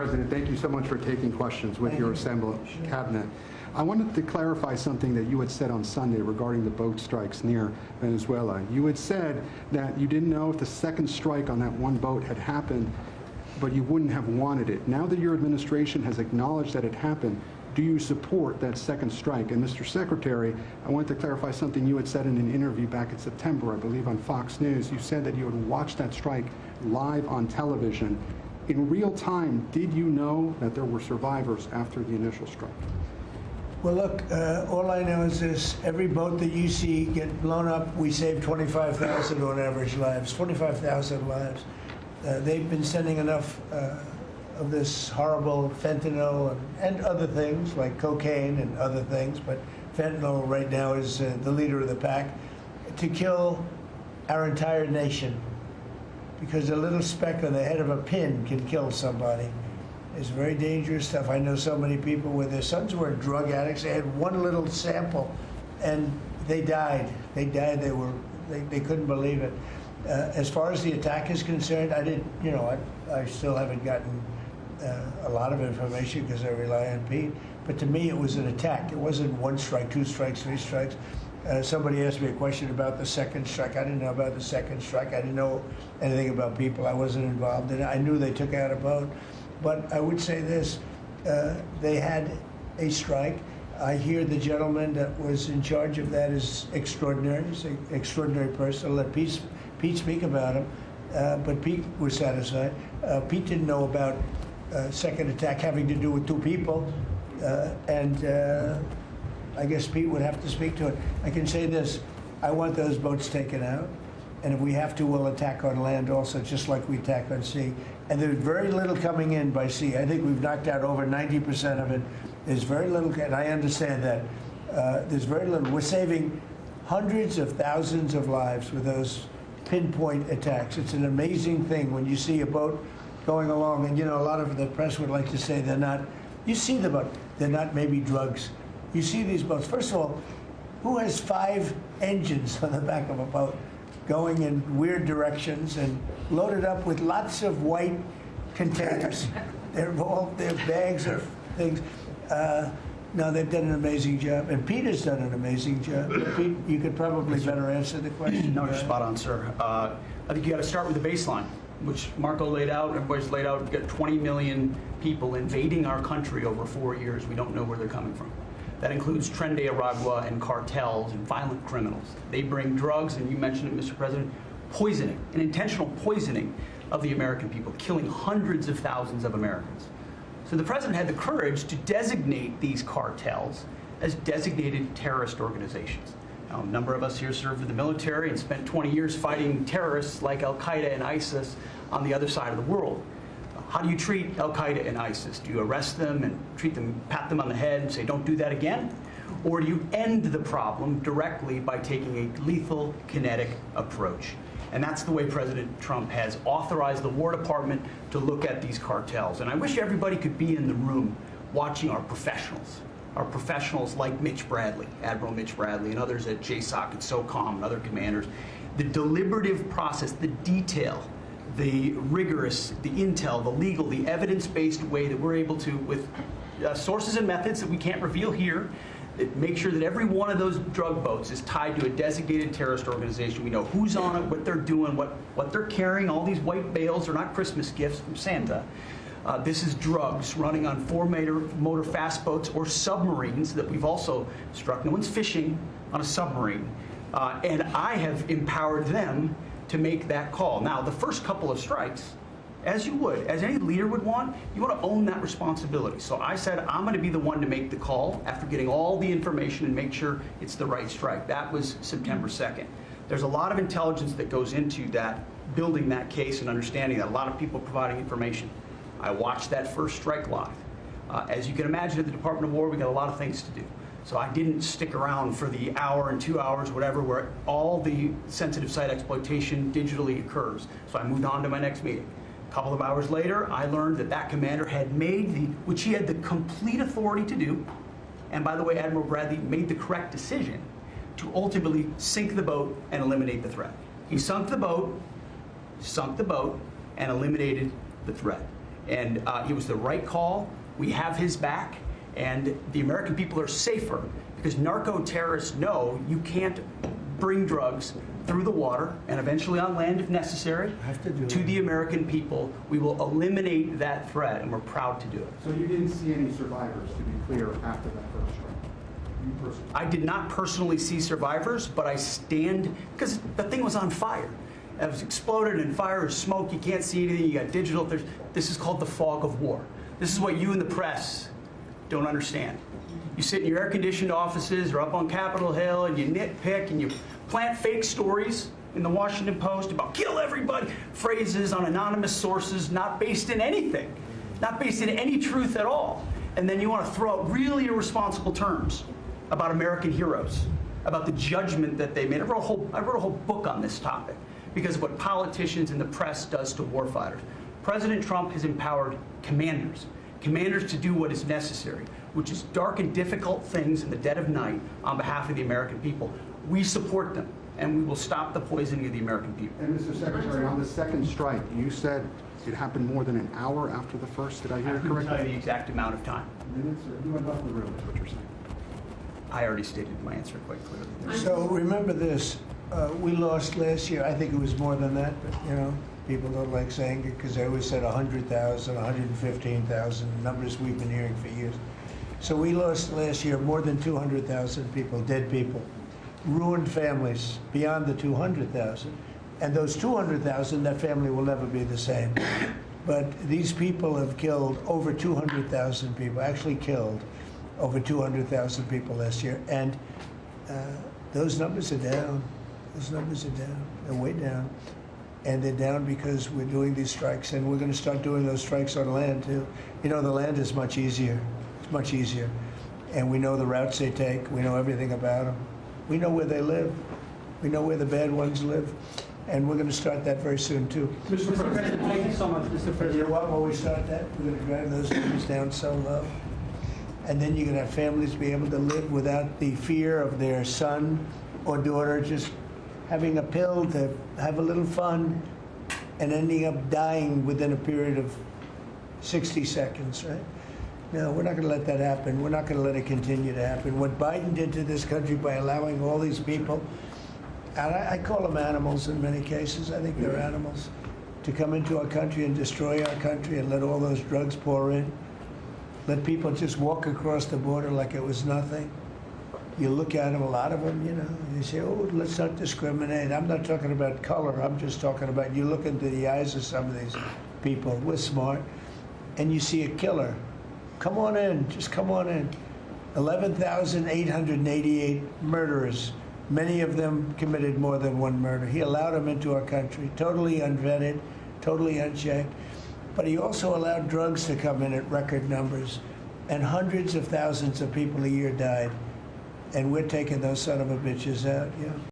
President, thank you so much for taking questions with your assembled cabinet. I wanted to clarify something that you had said on Sunday regarding the boat strikes near Venezuela. You had said that you didn't know if the second strike on that one boat had happened, but you wouldn't have wanted it. Now that your administration has acknowledged that it happened, do you support that second strike? And Mr. Secretary, I wanted to clarify something you had said in an interview back in September, I believe on Fox News. You said that you had watched that strike live on television. In real time, did you know that there were survivors after the initial strike? Well, look, all I know is this. Every boat that you see get blown up, we save 25,000 on average lives, 25,000 lives. They've been sending enough of this horrible fentanyl and other things like cocaine and other things, but fentanyl right now is the leader of the pack, to kill our entire nation. Because a little speck on the head of a pin can kill somebody. It's very dangerous stuff. I know so many people where their sons were drug addicts. They had one little sample, and they died. They died. They couldn't believe it. As far as the attack is concerned, I still haven't gotten a lot of information because I rely on Pete. But to me, it was an attack. It wasn't one strike, two strikes, three strikes. Somebody asked me a question about the second strike. I didn't know about the second strike. I didn't know anything about people. I wasn't involved in it. I knew they took out a boat. But I would say this, they had a strike. I hear the gentleman that was in charge of that is extraordinary. He's an extraordinary person. I'll let Pete speak about him. But Pete was satisfied. Pete didn't know about second attack having to do with two people. I guess Pete would have to speak to it. I can say this, I want those boats taken out. And if we have to, we'll attack on land also, just like we attack on sea. And there's very little coming in by sea. I think we've knocked out over 90% of it. There's very little, and I understand that. There's very little. We're saving hundreds of thousands of lives with those pinpoint attacks. It's an amazing thing when you see a boat going along, and a lot of the press would like to say they're not, you see the boat, they're not maybe drugs. You see these boats. First of all, who has 5 engines on the back of a boat going in weird directions and loaded up with lots of white containers? They're bags of things. No, they've done an amazing job, and Peter's done an amazing job. Pete, you could probably better answer the question. No, you're spot on, sir. I think you got to start with the baseline, which Marco laid out, everybody's laid out. We've got 20 million people invading our country over 4 years. We don't know where they're coming from. That includes Tren de Aragua and cartels and violent criminals. They bring drugs, and you mentioned it, Mr. President, poisoning, an intentional poisoning of the American people, killing hundreds of thousands of Americans. So the President had the courage to designate these cartels as designated terrorist organizations. Now, a number of us here served in the military and spent 20 years fighting terrorists like Al-Qaeda and ISIS on the other side of the world. How do you treat Al-Qaeda and ISIS? Do you arrest them and treat them, pat them on the head and say, don't do that again? Or do you end the problem directly by taking a lethal, kinetic approach? And that's the way President Trump has authorized the War Department to look at these cartels. And I wish everybody could be in the room watching our professionals like Mitch Bradley, Admiral Mitch Bradley, and others at JSOC and SOCOM and other commanders. The deliberative process, the detail, the rigorous, the intel, the legal, the evidence-based way that we're able to, with sources and methods that we can't reveal here, that make sure that every one of those drug boats is tied to a designated terrorist organization. We know who's on it, what they're doing, what they're carrying. All these white bales are not Christmas gifts from Santa. This is drugs running on 4-motor fast boats or submarines that we've also struck. No one's fishing on a submarine. And I have empowered them to make that call. Now, the first couple of strikes, as you would, as any leader would want, you want to own that responsibility. So I said, I'm going to be the one to make the call after getting all the information and make sure it's the right strike. That was September 2nd. There's a lot of intelligence that goes into that, building that case and understanding that, a lot of people providing information. I watched that first strike live. As you can imagine, at the Department of War, we got a lot of things to do. So I didn't stick around for the hour and 2 hours, whatever, where all the sensitive site exploitation digitally occurs. So I moved on to my next meeting. A couple of hours later, I learned that that commander had made which he had the complete authority to do, and by the way, Admiral Bradley made the correct decision to ultimately sink the boat and eliminate the threat. He sunk the boat, and eliminated the threat. And it was the right call. We have his back, and the American people are safer because narco-terrorists know you can't bring drugs through the water and eventually on land if necessary to the American people. We will eliminate that threat, and we're proud to do it. So you didn't see any survivors, to be clear, after that first strike? You personally? I did not personally see survivors, but I stand, because the thing was on fire. It was exploded and fire, smoke, you can't see anything, you got digital. This is called the fog of war. This is what you in the press don't understand. You sit in your air-conditioned offices or up on Capitol Hill and you nitpick and you plant fake stories in the Washington Post about kill everybody, phrases on anonymous sources not based in anything, not based in any truth at all. And then you want to throw out really irresponsible terms about American heroes, about the judgment that they made. I wrote a whole book on this topic because of what politicians and the press does to warfighters. President Trump has empowered commanders to do what is necessary, which is dark and difficult things in the dead of night on behalf of the American people. We support them, and we will stop the poisoning of the American people. And Mr. Secretary, on the second strike, you said it happened more than an hour after the first. Did I hear it I couldn't tell you correctly? the exact amount of time. Minutes, or you went off the room, is what you're saying? I already stated my answer quite clearly. So remember this, we lost last year, I think it was more than that, but you know, people don't like saying it because they always said 100,000, 115,000, numbers we've been hearing for years. So we lost last year more than 200,000 people, dead people, ruined families beyond the 200,000. And those 200,000, that family will never be the same. But these people have killed over 200,000 people, actually killed over 200,000 people last year. And those numbers are down. Those numbers are down. They're way down. And they're down because we're doing these strikes, and we're going to start doing those strikes on land too. You know, the land is much easier. It's much easier. And we know the routes they take. We know everything about them. We know where they live. We know where the bad ones live. And we're going to start that very soon too. Mr. President, thank you so much, Mr. You President. know what, when we start that, we're going to drive those numbers down so low. And then you're going to have families be able to live without the fear of their son or daughter just having a pill to have a little fun and ending up dying within a period of 60 seconds, right? No, we're not going to let that happen. We're not going to let it continue to happen. What Biden did to this country by allowing all these people, and I call them animals in many cases, I think they're animals, to come into our country and destroy our country and let all those drugs pour in. Let people just walk across the border like it was nothing. You look at them, a lot of them, you know, you say, oh, let's not discriminate. I'm not talking about color. I'm just talking about, you look into the eyes of some of these people. We're smart. And you see a killer. Come on in. Just come on in. 11,888 murderers. Many of them committed more than one murder. He allowed them into our country, totally unvetted, totally unchecked. But he also allowed drugs to come in at record numbers. And hundreds of thousands of people a year died. And we're taking those son of a bitches out, yeah.